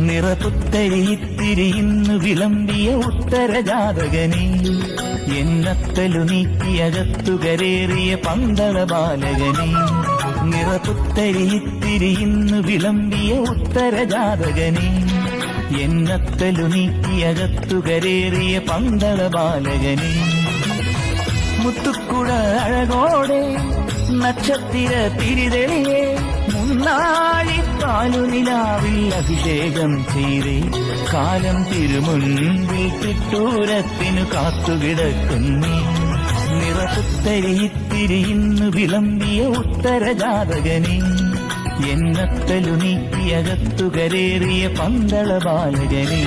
നിറപുത്തരിയിത്തിരി ഇന്നു വിളമ്പിയ ഉത്തരജാതകനെ, എന്നത്തലു നീക്കിയകത്തുകരേറിയ പന്തള ബാലകനെ. നിറപുത്തരിയിത്തിരി ഇന്നു വിളമ്പിയ ഉത്തരജാതകനെ, എന്നത്തലു നീക്കിയകത്തുകരേറിയ പന്തള ബാലകനെ. മുത്തുക്കുട അഴകോടെ നക്ഷത്ര തിരിതെളിയെ, മുന്നാഴിപ്പാലു നിലാവിൽ അഭിഷേകം ചെയ്തേ. കാലം തിരുമുൻപിൽ തിട്ടൂരത്തിനു കാത്തുകിടക്കുന്നേ. നിറപുത്തരിയിത്തിരി ഇന്നു വിളമ്പിയ ഉത്തരജാതകനെ, എന്നത്തലു നീക്കിയകത്തുകരേറിയ പന്തള ബാലകനെ.